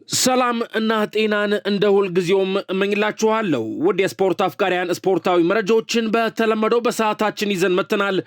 ሰላም እና ጤናን እንደ ሁል ጊዜውም እመኝላችኋለሁ። ውድ የስፖርት አፍቃሪያን ስፖርታዊ መረጃዎችን በተለመደው በሰዓታችን ይዘን መጥተናል።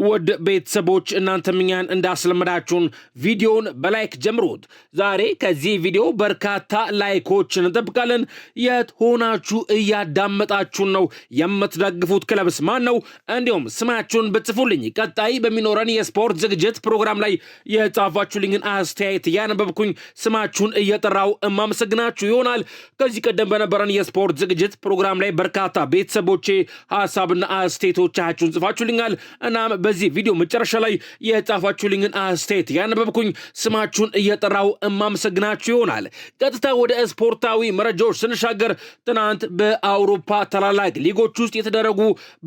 ውድ ቤተሰቦች እናንተም እኛን እንዳስለመዳችሁን ቪዲዮውን በላይክ ጀምሩት። ዛሬ ከዚህ ቪዲዮ በርካታ ላይኮችን እንጠብቃለን። የት ሆናችሁ እያዳመጣችሁን ነው? የምትደግፉት ክለብስ ማን ነው? እንዲሁም ስማችሁን ብትጽፉልኝ ቀጣይ በሚኖረን የስፖርት ዝግጅት ፕሮግራም ላይ የጻፋችሁልኝን አስተያየት እያነበብኩኝ ስማችሁን እየጠራው እማመሰግናችሁ ይሆናል። ከዚህ ቀደም በነበረን የስፖርት ዝግጅት ፕሮግራም ላይ በርካታ ቤተሰቦቼ ሐሳብና አስተያየቶቻችሁን ጽፋችሁልኛል። እናም በዚህ ቪዲዮ መጨረሻ ላይ የጻፋችሁልኝን አስተያየት ያነበብኩኝ ስማችሁን እየጠራው እማመሰግናችሁ ይሆናል። ቀጥታ ወደ ስፖርታዊ መረጃዎች ስንሻገር ትናንት በአውሮፓ ታላላቅ ሊጎች ውስጥ የተደረጉ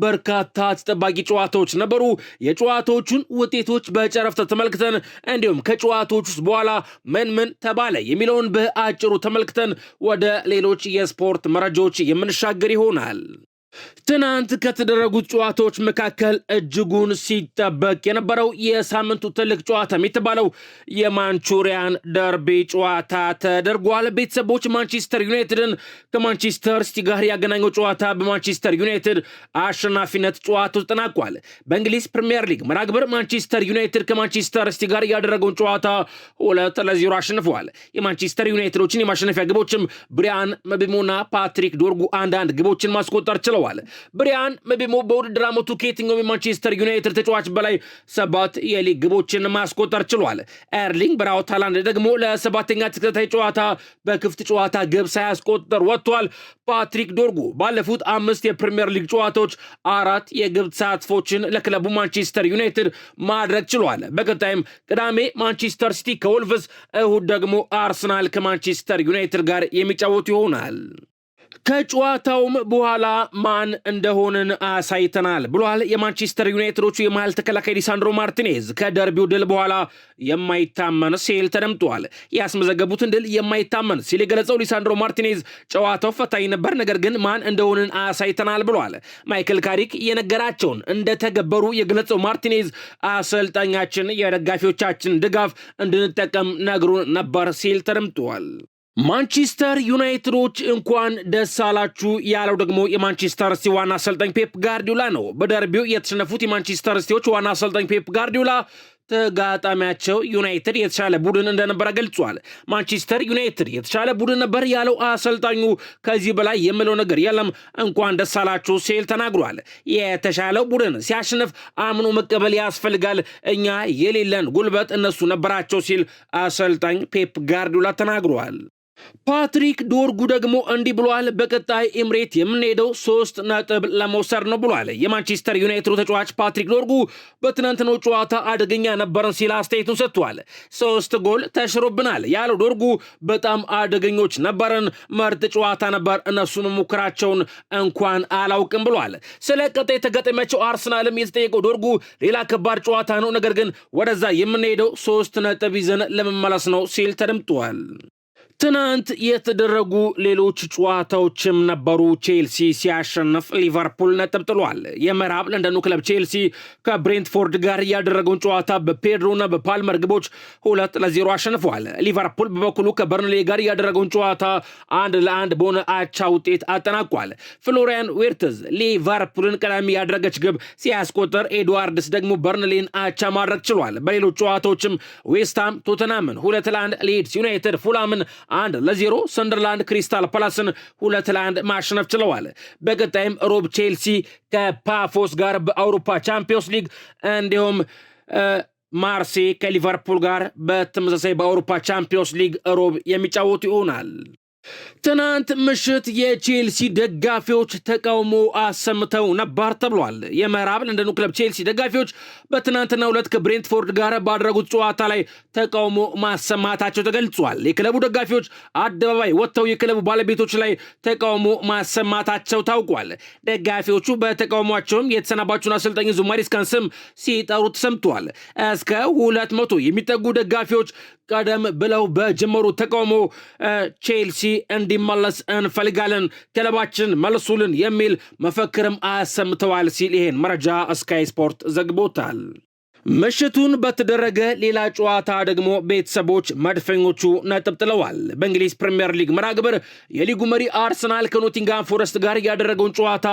በርካታ ተጠባቂ ጨዋታዎች ነበሩ። የጨዋታዎቹን ውጤቶች በጨረፍታ ተመልክተን እንዲሁም ከጨዋታዎች ውስጥ በኋላ ምን ተባለ የሚለውን በአጭሩ ተመልክተን ወደ ሌሎች የስፖርት መረጃዎች የምንሻገር ይሆናል። ትናንት ከተደረጉት ጨዋታዎች መካከል እጅጉን ሲጠበቅ የነበረው የሳምንቱ ትልቅ ጨዋታ የተባለው የማንቹሪያን ደርቢ ጨዋታ ተደርጓል። ቤተሰቦች ማንቸስተር ዩናይትድን ከማንቸስተር ሲቲ ጋር ያገናኘው ጨዋታ በማንቸስተር ዩናይትድ አሸናፊነት ጨዋታው ተጠናቋል። በእንግሊዝ ፕሪሚየር ሊግ መርሃ ግብር ማንቸስተር ዩናይትድ ከማንቸስተር ሲቲ ጋር ያደረገውን ጨዋታ 2-0 አሸንፈዋል። የማንቸስተር ዩናይትዶችን የማሸነፊያ ግቦችም ብሪያን ምቤሞና ፓትሪክ ዶርጉ አንዳንድ ግቦችን ማስቆጠር ችለዋል። ብሪያን ምቤሞ በውድድር ዓመቱ ከየትኛውም የማንቸስተር ዩናይትድ ተጫዋች በላይ 7 የሊግ ግቦችን ማስቆጠር ችሏል። ኤርሊንግ ብራውት ሃላንድ ደግሞ ለሰባተኛ ተከታታይ ጨዋታ በክፍት ጨዋታ ግብ ሳያስቆጠር ወጥቷል። ፓትሪክ ዶርጉ ባለፉት 5 የፕሪሚየር ሊግ ጨዋታዎች 4 የግብ ተሳትፎችን ለክለቡ ማንቸስተር ዩናይትድ ማድረግ ችሏል። በቀጣይም ቅዳሜ ማንቸስተር ሲቲ ከወልቭስ፣ እሁድ ደግሞ አርሰናል ከማንቸስተር ዩናይትድ ጋር የሚጫወቱ ይሆናል። ከጨዋታውም በኋላ ማን እንደሆንን አሳይተናል ብሏል የማንቸስተር ዩናይትዶቹ የመሃል ተከላካይ ሊሳንድሮ ማርቲኔዝ። ከደርቢው ድል በኋላ የማይታመን ሲል ተደምጧል። ያስመዘገቡትን ድል የማይታመን ሲል የገለጸው ሊሳንድሮ ማርቲኔዝ ጨዋታው ፈታኝ ነበር፣ ነገር ግን ማን እንደሆንን አሳይተናል ብሏል። ማይክል ካሪክ የነገራቸውን እንደተገበሩ የገለጸው ማርቲኔዝ አሰልጣኛችን የደጋፊዎቻችን ድጋፍ እንድንጠቀም ነግሩን ነበር ሲል ተደምጧል። ማንቸስተር ዩናይትዶች እንኳን ደስ አላችሁ ያለው ደግሞ የማንቸስተር ሲቲ ዋና አሰልጣኝ ፔፕ ጋርዲዮላ ነው። በደርቢው የተሸነፉት የማንቸስተር ሲቲዎች ዋና አሰልጣኝ ፔፕ ጋርዲዮላ ተጋጣሚያቸው ዩናይትድ የተሻለ ቡድን እንደነበረ ገልጿል። ማንቸስተር ዩናይትድ የተሻለ ቡድን ነበር ያለው አሰልጣኙ ከዚህ በላይ የምለው ነገር የለም እንኳን ደስ አላችሁ ሲል ተናግሯል። የተሻለው ቡድን ሲያሸንፍ አምኖ መቀበል ያስፈልጋል፣ እኛ የሌለን ጉልበት እነሱ ነበራቸው ሲል አሰልጣኝ ፔፕ ጋርዲዮላ ተናግሯል። ፓትሪክ ዶርጉ ደግሞ እንዲህ ብሏል። በቀጣይ ኤምሬት የምንሄደው 3 ነጥብ ለመውሰድ ነው ብሏል። የማንቸስተር ዩናይትድ ተጫዋች ፓትሪክ ዶርጉ በትናንትናው ጨዋታ አደገኛ ነበርን ሲል አስተያየቱን ሰጥቷል። 3 ጎል ተሽሮብናል ያለው ዶርጉ በጣም አደገኞች ነበርን፣ ምርጥ ጨዋታ ነበር፣ እነሱን ሙከራቸውን እንኳን አላውቅም ብሏል። ስለ ቀጣይ ተጋጣሚያቸው አርሰናልም የተጠየቀው ዶርጉ ሌላ ከባድ ጨዋታ ነው፣ ነገር ግን ወደዛ የምንሄደው 3 ነጥብ ይዘን ለመመለስ ነው ሲል ተደምጧል። ትናንት የተደረጉ ሌሎች ጨዋታዎችም ነበሩ። ቼልሲ ሲያሸንፍ ሊቨርፑል ነጥብ ጥሏል። የምዕራብ ለንደኑ ክለብ ቼልሲ ከብሬንትፎርድ ጋር ያደረገውን ጨዋታ በፔድሮና በፓልመር ግቦች 2-0 አሸንፈዋል። ሊቨርፑል በበኩሉ ከበርንሌ ጋር ያደረገውን ጨዋታ 1-1 በሆነ አቻ ውጤት አጠናቋል። ፍሎሪያን ዌርትዝ ሊቨርፑልን ቀዳሚ ያደረገች ግብ ሲያስቆጠር፣ ኤድዋርድስ ደግሞ በርንሌን አቻ ማድረግ ችሏል። በሌሎች ጨዋታዎችም ዌስትሃም ቶተናምን 2-1፣ ሊድስ ዩናይትድ ፉላምን 1-0፣ ሰንደርላንድ ክሪስታል ፓላስን 2-1 ማሸነፍ ችለዋል። በቀጣይም ሮብ ቼልሲ ከፓፎስ ጋር በአውሮፓ ቻምፒዮንስ ሊግ እንዲሁም ማርሴይ ከሊቨርፑል ጋር በተመሳሳይ በአውሮፓ ቻምፒዮንስ ሊግ ሮብ የሚጫወቱ ይሆናል። ትናንት ምሽት የቼልሲ ደጋፊዎች ተቃውሞ አሰምተው ነበር ተብሏል። የምዕራብ ለንደኑ ክለብ ቼልሲ ደጋፊዎች በትናንትናው ዕለት ከብሬንትፎርድ ጋር ባደረጉት ጨዋታ ላይ ተቃውሞ ማሰማታቸው ተገልጿል። የክለቡ ደጋፊዎች አደባባይ ወጥተው የክለቡ ባለቤቶች ላይ ተቃውሞ ማሰማታቸው ታውቋል። ደጋፊዎቹ በተቃውሟቸውም የተሰናባቹን አሰልጣኝ ዙ ማሪስካን ስም ሲጠሩ ተሰምቷል። እስከ 200 የሚጠጉ ደጋፊዎች ቀደም ብለው በጀመሩ ተቃውሞ ቼልሲ እንዲመለስ እንፈልጋለን፣ ክለባችን መልሱልን የሚል መፈክርም አሰምተዋል ሲል ይሄን መረጃ ስካይ ስፖርት ዘግቦታል። ምሽቱን በተደረገ ሌላ ጨዋታ ደግሞ ቤተሰቦች መድፈኞቹ ነጥብ ጥለዋል። በእንግሊዝ ፕሪሚየር ሊግ መርሃ ግብር የሊጉ መሪ አርሰናል ከኖቲንጋም ፎረስት ጋር ያደረገውን ጨዋታ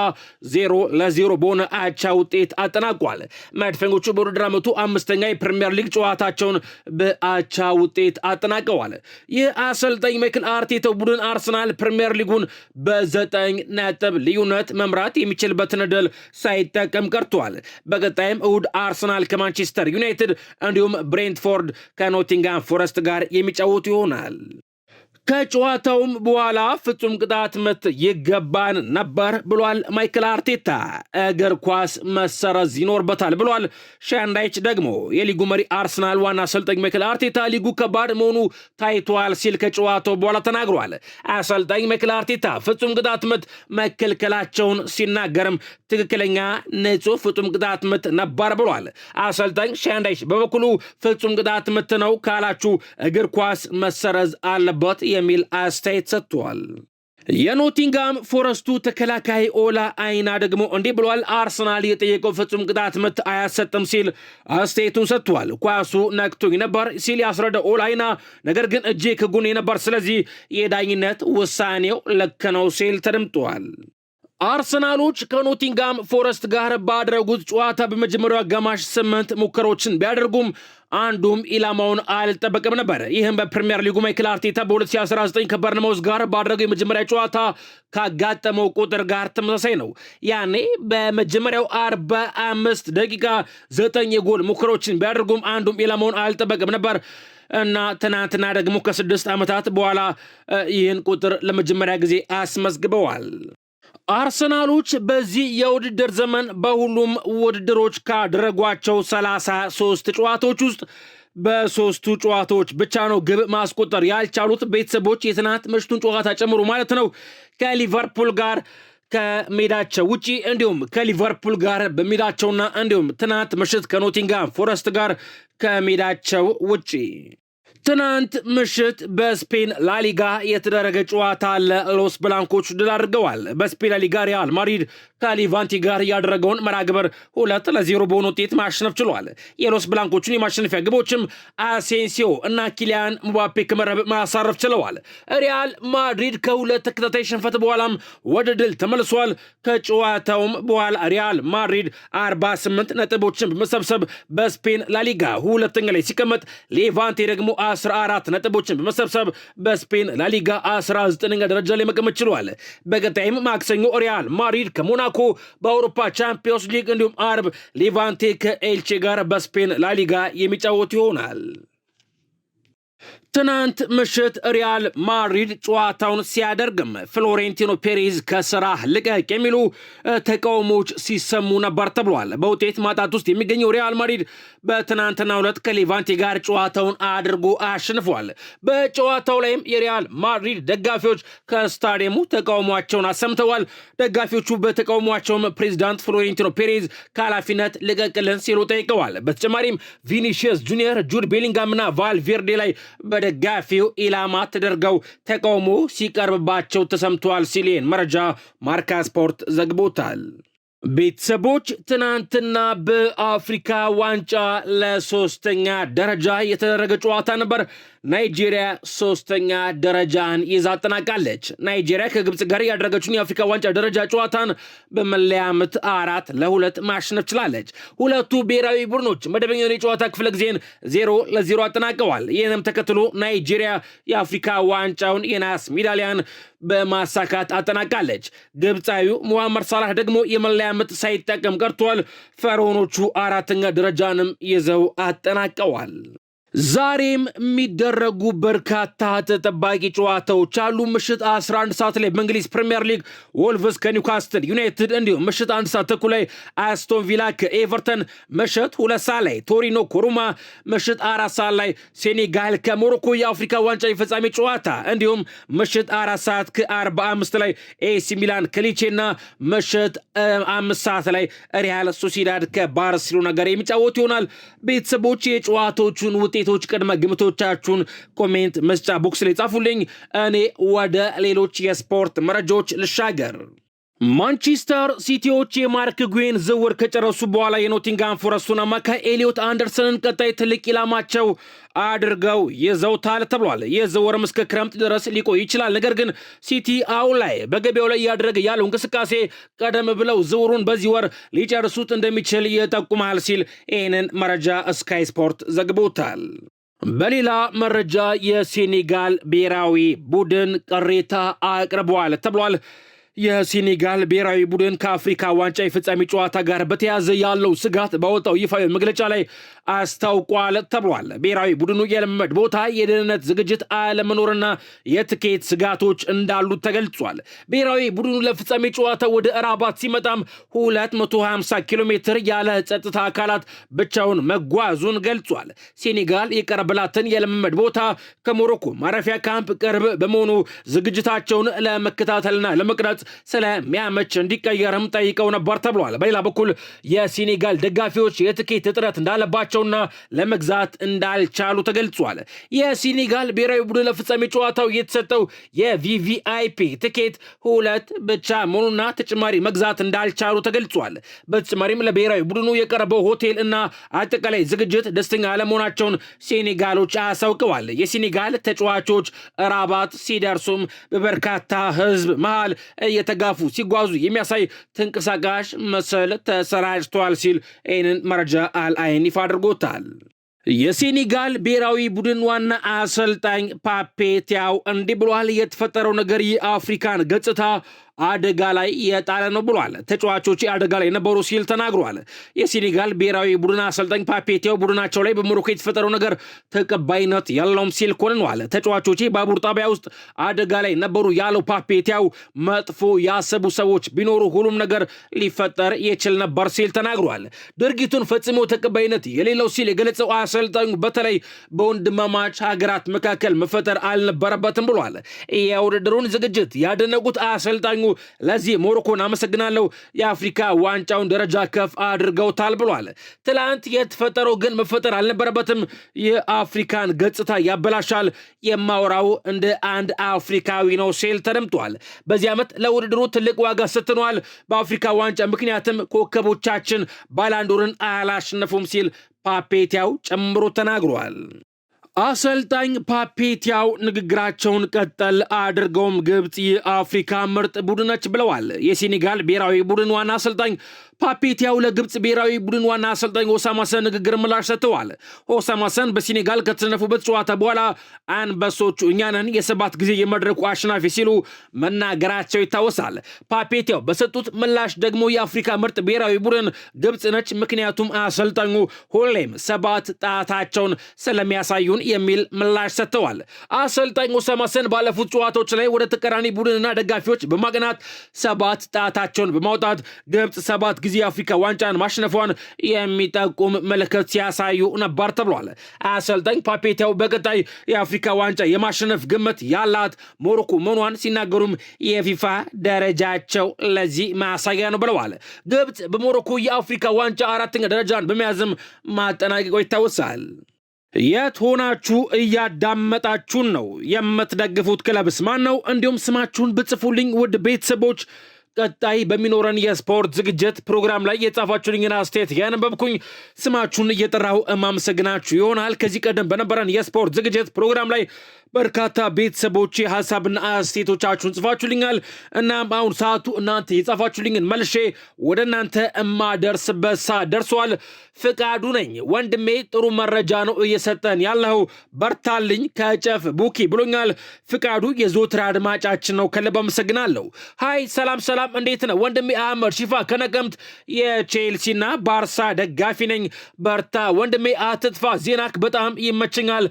0-0 በሆነ አቻ ውጤት አጠናቋል። መድፈኞቹ በውድድር ዓመቱ አምስተኛ የፕሪሚየር ሊግ ጨዋታቸውን በአቻ ውጤት አጠናቀዋል። የአሰልጣኝ ማይክል አርቴታው ቡድን አርሰናል ፕሪሚየር ሊጉን በ9 ነጥብ ልዩነት መምራት የሚችልበትን ዕድል ሳይጠቀም ቀርቷል። በቀጣይም እሁድ አርሰናል ከማንቸስተር ዩናይትድ እንዲሁም ብሬንትፎርድ ከኖቲንጋም ፎረስት ጋር የሚጫወቱ ይሆናል። ከጨዋታውም በኋላ ፍጹም ቅጣት ምት ይገባን ነበር ብሏል ማይክል አርቴታ። እግር ኳስ መሰረዝ ይኖርበታል ብሏል። ሻንዳይች ደግሞ የሊጉ መሪ አርሰናል ዋና አሰልጣኝ ማይክል አርቴታ ሊጉ ከባድ መሆኑ ታይቷል ሲል ከጨዋታው በኋላ ተናግሯል። አሰልጣኝ ማይክል አርቴታ ፍጹም ቅጣት ምት መከልከላቸውን ሲናገርም ትክክለኛ ንጹህ ፍጹም ቅጣት ምት ነበር ብሏል። አሰልጣኝ ሻንዳይች በበኩሉ ፍጹም ቅጣት ምት ነው ካላችሁ እግር ኳስ መሰረዝ አለበት የሚል አስተያየት ሰጥቷል። የኖቲንጋም ፎረስቱ ተከላካይ ኦላ አይና ደግሞ እንዲህ ብሏል። አርሰናል የጠየቀው ፍጹም ቅጣት ምት አያሰጥም ሲል አስተያየቱን ሰጥቷል። ኳሱ ነክቶኝ ነበር ሲል ያስረዳው ኦላ አይና ነገር ግን እጄ ከጎኔ ነበር፣ ስለዚህ የዳኝነት ውሳኔው ልክ ነው ሲል ተደምጧል። አርሰናሎች ከኖቲንጋም ፎረስት ጋር ባደረጉት ጨዋታ በመጀመሪያው አጋማሽ 8 ሙከራዎችን ቢያደርጉም አንዱም ኢላማውን አልጠበቀም ነበር። ይህም በፕሪሚየር ሊጉ ማይክል አርቴታ በ2019 ከበርንማውዝ ጋር ባደረገው የመጀመሪያ ጨዋታ ካጋጠመው ቁጥር ጋር ተመሳሳይ ነው። ያኔ በመጀመሪያው 45 ደቂቃ 9 የጎል ሙከራዎችን ቢያደርጉም አንዱም ኢላማውን አልጠበቀም ነበር እና ትናንትና ደግሞ ከ6 ዓመታት በኋላ ይህን ቁጥር ለመጀመሪያ ጊዜ አስመዝግበዋል። አርሰናሎች በዚህ የውድድር ዘመን በሁሉም ውድድሮች ካደረጓቸው 33 ጨዋታዎች ውስጥ በ3ቱ ጨዋታዎች ብቻ ነው ግብ ማስቆጠር ያልቻሉት። ቤተሰቦች የትናንት ምሽቱን ጨዋታ ጨምሮ ማለት ነው ከሊቨርፑል ጋር ከሜዳቸው ውጪ እንዲሁም ከሊቨርፑል ጋር በሜዳቸውና እንዲሁም ትናንት ምሽት ከኖቲንጋም ፎረስት ጋር ከሜዳቸው ውጪ። ትናንት ምሽት በስፔን ላሊጋ የተደረገ ጨዋታ ለሎስ ብላንኮች ድል አድርገዋል። በስፔን ላሊጋ ሪያል ማድሪድ ከሊቫንቲ ጋር ያደረገውን መርሃ ግብር 2-0 በሆነ ውጤት ማሸነፍ ችሏል። የሎስ ብላንኮቹን የማሸነፊያ ግቦችም አሴንሲዮ እና ኪሊያን ሙባፔ ከመረብ ማሳረፍ ችለዋል። ሪያል ማድሪድ ከሁለት ተከታታይ ሽንፈት በኋላም ወደ ድል ተመልሷል። ከጨዋታውም በኋላ ሪያል ማድሪድ 48 ነጥቦችን በመሰብሰብ በስፔን ላሊጋ ሁለተኛ ላይ ሲቀመጥ፣ ሌቫንቴ ደግሞ 14 ነጥቦችን በመሰብሰብ በስፔን ላሊጋ 19ኛ ደረጃ ላይ መቀመጥ ችሏል። በቀጣይም ማክሰኞ ሪያል ማድሪድ ከሞናኮ በአውሮፓ ቻምፒዮንስ ሊግ እንዲሁም አርብ ሌቫንቴ ከኤልቼ ጋር በስፔን ላሊጋ የሚጫወቱ ይሆናል። ትናንት ምሽት ሪያል ማድሪድ ጨዋታውን ሲያደርግም ፍሎሬንቲኖ ፔሬዝ ከስራ ልቀቅ የሚሉ ተቃውሞዎች ሲሰሙ ነበር ተብሏል። በውጤት ማጣት ውስጥ የሚገኘው ሪያል ማድሪድ በትናንትናው ዕለት ከሌቫንቴ ጋር ጨዋታውን አድርጎ አሸንፏል። በጨዋታው ላይም የሪያል ማድሪድ ደጋፊዎች ከስታዲየሙ ተቃውሟቸውን አሰምተዋል። ደጋፊዎቹ በተቃውሟቸውም ፕሬዚዳንት ፍሎሬንቲኖ ፔሬዝ ከኃላፊነት ልቀቅልን ሲሉ ጠይቀዋል። በተጨማሪም ቪኒሺየስ ጁኒየር፣ ጁድ ቤሊንጋምና ቫልቬርዴ ላይ ደጋፊው ኢላማ ተደርገው ተቃውሞ ሲቀርብባቸው ተሰምቷል ሲል መረጃ ማርካ ስፖርት ዘግቦታል። ቤተሰቦች ትናንትና በአፍሪካ ዋንጫ ለ3ኛ ደረጃ የተደረገ ጨዋታ ነበር። ናይጄሪያ 3ኛ ደረጃን ይዛ አጠናቃለች። ናይጄሪያ ከግብፅ ጋር ያደረገችውን የአፍሪካ ዋንጫ ደረጃ ጨዋታን በመለያ ምት 4-2 ማሸነፍ ችላለች። ሁለቱ ብሔራዊ ቡድኖች መደበኛውን የጨዋታ ክፍለ ጊዜን 0-0 አጠናቀዋል። ይህንም ተከትሎ ናይጄሪያ የአፍሪካ ዋንጫውን የናስ ሜዳሊያን በማሳካት አጠናቃለች። ግብፃዊው ሙሐመድ ሳላህ ደግሞ የመለያ ምት ሳይጠቀም ቀርቷል። ፈርዖኖቹ 4ኛ ደረጃንም ይዘው አጠናቀዋል። ዛሬም የሚደረጉ በርካታ ተጠባቂ ጨዋታዎች አሉ። ምሽት 11 ሰዓት ላይ በእንግሊዝ ፕሪሚየር ሊግ ወልቭስ ከኒውካስትል ዩናይትድ፣ እንዲሁም ምሽት 1 ሰዓት ተኩል ላይ አስቶን ቪላ ከኤቨርተን፣ ምሽት 2 ሰዓት ላይ ቶሪኖ ኮሩማ፣ ምሽት 4 ሰዓት ላይ ሴኔጋል ከሞሮኮ የአፍሪካ ዋንጫ የፍጻሜ ጨዋታ፣ እንዲሁም ምሽት 4 ሰዓት ከ45 ላይ ኤሲ ሚላን ከሊቼና ምሽት 5 ሰዓት ላይ ሪያል ሶሲዳድ ከባርሴሎና ጋር የሚጫወቱ ይሆናል። ቤተሰቦች የጨዋታዎቹን ውጤቶች ቅድመ ግምቶቻችሁን ኮሜንት መስጫ ቦክስ ላይ ጻፉልኝ። እኔ ወደ ሌሎች የስፖርት መረጃዎች ልሻገር። ማንቸስተር ሲቲዎች የማርክ ጉዌን ዝውውር ከጨረሱ በኋላ የኖቲንጋም ፎረስቱን አማካይ ኤሊዮት አንደርሰንን ቀጣይ ትልቅ ኢላማቸው አድርገው ይዘውታል ተብሏል። የዝውውርም እስከ ክረምት ድረስ ሊቆይ ይችላል። ነገር ግን ሲቲ አሁን ላይ በገበያው ላይ እያደረገ ያለው እንቅስቃሴ ቀደም ብለው ዝውውሩን በዚህ ወር ሊጨርሱት እንደሚችል ይጠቁማል ሲል ይህንን መረጃ ስካይ ስፖርት ዘግቦታል። በሌላ መረጃ የሴኔጋል ብሔራዊ ቡድን ቅሬታ አቅርበዋል ተብሏል። የሴኔጋል ብሔራዊ ቡድን ከአፍሪካ ዋንጫ የፍጻሜ ጨዋታ ጋር በተያያዘ ያለው ስጋት ባወጣው ይፋዊ መግለጫ ላይ አስታውቋል ተብሏል። ብሔራዊ ቡድኑ የልምምድ ቦታ፣ የደህንነት ዝግጅት አለመኖርና የትኬት ስጋቶች እንዳሉት ተገልጿል። ብሔራዊ ቡድኑ ለፍጻሜ ጨዋታ ወደ ራባት ሲመጣም 250 ኪሎ ሜትር ያለ ጸጥታ አካላት ብቻውን መጓዙን ገልጿል። ሴኔጋል የቀረበላትን የልምምድ ቦታ ከሞሮኮ ማረፊያ ካምፕ ቅርብ በመሆኑ ዝግጅታቸውን ለመከታተልና ለመቅረጽ ስለሚያመች እንዲቀየርም ጠይቀው ነበር ተብሏል። በሌላ በኩል የሴኔጋል ደጋፊዎች የትኬት እጥረት እንዳለባቸውና ለመግዛት እንዳልቻሉ ተገልጿል። የሴኔጋል ብሔራዊ ቡድን ለፍጻሜ ጨዋታው የተሰጠው የቪቪአይፒ ትኬት 2 ብቻ መሆኑና ተጨማሪ መግዛት እንዳልቻሉ ተገልጿል። በተጨማሪም ለብሔራዊ ቡድኑ የቀረበው ሆቴል እና አጠቃላይ ዝግጅት ደስተኛ አለመሆናቸውን ሴኔጋሎች አሳውቀዋል። የሴኔጋል ተጫዋቾች ራባት ሲደርሱም በበርካታ ሕዝብ መሃል የተጋፉ ሲጓዙ የሚያሳይ ተንቀሳቃሽ ምስል ተሰራጭቷል ሲል ይህንን መረጃ አልአይን ይፋ አድርጎታል። የሴኔጋል ብሔራዊ ቡድን ዋና አሰልጣኝ ፓፔ ቲያው እንዲህ ብሏል። የተፈጠረው ነገር የአፍሪካን ገጽታ አደጋ ላይ የጣለ ነው ብሏል። ተጫዋቾች አደጋ ላይ ነበሩ ሲል ተናግሯል። የሴኔጋል ብሔራዊ ቡድን አሰልጣኝ ፓፔ ቲያው ቡድናቸው ላይ በሞሮኮ የተፈጠረው ነገር ተቀባይነት የለውም ሲል ኮንኗል። ተጫዋቾች ባቡር ጣቢያ ውስጥ አደጋ ላይ ነበሩ ያለው ፓፔ ቲያው መጥፎ ያሰቡ ሰዎች ቢኖሩ ሁሉም ነገር ሊፈጠር ይችል ነበር ሲል ተናግሯል። ድርጊቱን ፈጽሞ ተቀባይነት የሌለው ሲል የገለጸው አሰልጣኙ በተለይ በወንድማማች ሀገራት መካከል መፈጠር አልነበረበትም ብሏል። የውድድሩን ዝግጅት ያደነቁት አሰልጣኙ ለዚህ ሞሮኮን አመሰግናለሁ፣ የአፍሪካ ዋንጫውን ደረጃ ከፍ አድርገውታል ብሏል። ትላንት የተፈጠረው ግን መፈጠር አልነበረበትም፣ የአፍሪካን ገጽታ ያበላሻል፣ የማወራው እንደ አንድ አፍሪካዊ ነው ሲል ተደምጧል። በዚህ ዓመት ለውድድሩ ትልቅ ዋጋ ሰጥተናል፣ በአፍሪካ ዋንጫ ምክንያትም ኮከቦቻችን ባላንዶርን አላሸነፉም ሲል ፓፔ ቲያው ጨምሮ ተናግሯል። አሰልጣኝ ፓፔ ቲያው ንግግራቸውን ቀጠል አድርገውም ግብፅ የአፍሪካ ምርጥ ቡድን ነች ብለዋል። የሴኔጋል ብሔራዊ ቡድን ዋና አሰልጣኝ ፓፔ ቲያው ለግብፅ ብሔራዊ ቡድን ዋና አሰልጣኝ ሆሳም ሐሰን ንግግር ምላሽ ሰጥተዋል። ሆሳም ሐሰን በሴኔጋል ከተሸነፉበት ጨዋታ በኋላ አንበሶቹ እኛ ነን የ7 ጊዜ የመድረኩ አሸናፊ ሲሉ መናገራቸው ይታወሳል። ፓፔ ቲያው በሰጡት ምላሽ ደግሞ የአፍሪካ ምርጥ ብሔራዊ ቡድን ግብፅ ነች፣ ምክንያቱም አሰልጣኙ ሁሌም 7 ጣታቸውን ስለሚያሳዩን የሚል ምላሽ ሰጥተዋል። አሰልጣኝ ሆሳም ሐሰን ባለፉት ጨዋታዎች ላይ ወደ ተቃራኒ ቡድንና ደጋፊዎች በማቅናት 7 ጣታቸውን በማውጣት ግብፅ 7 ጊዜ የአፍሪካ ዋንጫን ማሸነፏን የሚጠቁም ምልክት ሲያሳዩ ነበር ተብሏል። አሰልጣኝ ፓፔ ቲያው በቀጣይ የአፍሪካ ዋንጫ የማሸነፍ ግምት ያላት ሞሮኮ መሆኗን ሲናገሩም የፊፋ ደረጃቸው ለዚህ ማሳያ ነው ብለዋል። ግብፅ በሞሮኮ የአፍሪካ ዋንጫ 4ኛ ደረጃን በመያዝም ማጠናቀቁ ይታወሳል። የት ሆናችሁ እያዳመጣችሁን ነው? የምትደግፉት ክለብስ ማን ነው? እንዲሁም ስማችሁን ብጽፉልኝ ውድ ቤተሰቦች ቀጣይ በሚኖረን የስፖርት ዝግጅት ፕሮግራም ላይ የጻፋችሁልኝን አስተያየት ያነበብኩኝ ስማችሁን እየጠራው ማመሰግናችሁ ይሆናል። ከዚህ ቀደም በነበረን የስፖርት ዝግጅት ፕሮግራም ላይ በርካታ ቤተሰቦች ሀሳብና አስተያየቶቻችሁን ጽፋችሁልኛል። እናም አሁን ሰዓቱ እናንተ የጻፋችሁልኝን መልሼ ወደ እናንተ እማደርስበት ሰዓት ደርሷል። ፍቃዱ ነኝ ወንድሜ፣ ጥሩ መረጃ ነው እየሰጠን ያለው፣ በርታልኝ ከጨፍ ቡኪ ብሎኛል። ፍቃዱ የዘወትር አድማጫችን ነው፣ ከልብ አመሰግናለሁ። ሃይ ሰላም ሰላም፣ እንዴት ነው ወንድሜ? አህመድ ሺፋ ከነቀምት የቼልሲና ባርሳ ደጋፊ ነኝ። በርታ ወንድሜ፣ አትጥፋ፣ ዜናክ በጣም ይመችኛል፣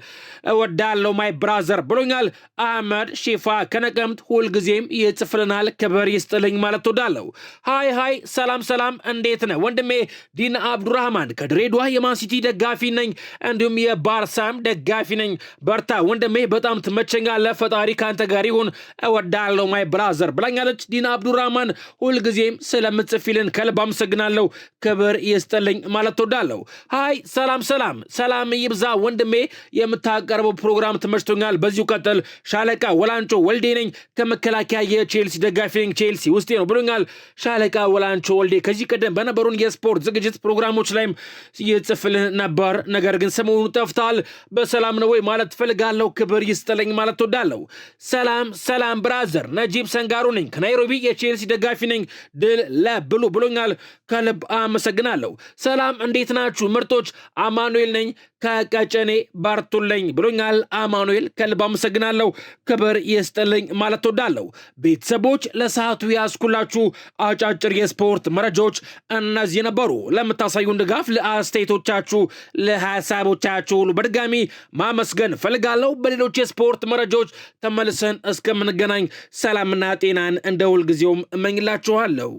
እወዳለሁ ማይ ብራዘር ብሎኛል። አህመድ ሺፋ ከነቀምት ሁልጊዜም ይጽፍልናል፣ ክብር ይስጥልኝ ማለት ወዳለሁ። ሃይ ሰላም ሰላም፣ እንዴት ነው ወንድሜ? ዲን አብዱራህማን ከድሬዳዋ የማንሲቲ ደጋፊ ነኝ፣ እንዲሁም የባርሳም ደጋፊ ነኝ። በርታ ወንድሜ፣ በጣም ትመቸኛለህ፣ ፈጣሪ ካንተ ጋር ይሁን፣ እወዳለሁ ማይ ብራዘር ብላኛለች። ዲን አብዱራህማን ሁልጊዜም ስለምጽፊልን ከልብ አመሰግናለሁ፣ ክብር ይስጥልኝ ማለት ወዳለሁ። ሃይ ሰላም ይብዛ ወንድሜ፣ የምታቀርበው ፕሮግራም ተመችቶኛል፣ በዚሁ ቀጥል። ሻለቃ ወላንቾ ወልዴ ነኝ ከመከላከያ የቼልሲ ደጋፊ ነኝ፣ ቼልሲ ውስጤ ነው ብሎኛል። ሻለቃ ወላንቾ ወልዴ ከዚህ ቀደም በነበሩን የስፖርት ዝግጅት ፕሮግራሞች ላይም ይጽፍልህ ነበር፣ ነገር ግን ሰሞኑን ጠፍታል። በሰላም ነው ወይ ማለት ፈልጋለሁ። ክብር ይስጥልኝ ማለት ወዳለሁ። ሰላም ብራዘር፣ ነጂብ ሰንጋሩ ነኝ ከናይሮቢ የቼልሲ ደጋፊ ነኝ፣ ድል ለብሉ ብሎኛል። ከልብ አመሰግናለሁ። ሰላም እንዴት ናችሁ ምርጦች? አማኑኤል ነኝ ከቀጨኔ ባርቱልኝ ብሎኛል። አማኑኤል ከልብ አመሰግናለሁ። ክብር ይስጥልኝ ማለት ወዳለሁ። ቤተሰቦች ለሰዓቱ ያስኩላችሁ አጫጭር የስፖርት መረጃዎች እነዚህ ነበሩ። ለምታሳዩን ድጋፍ፣ ለአስተያየቶቻችሁ፣ ለሐሳቦቻችሁ ሁሉ በድጋሚ ማመስገን ፈልጋለሁ። በሌሎች የስፖርት መረጃዎች ተመልሰን እስከምንገናኝ ሰላምና ጤናን እንደ ሁልጊዜውም እመኝላችኋለሁ።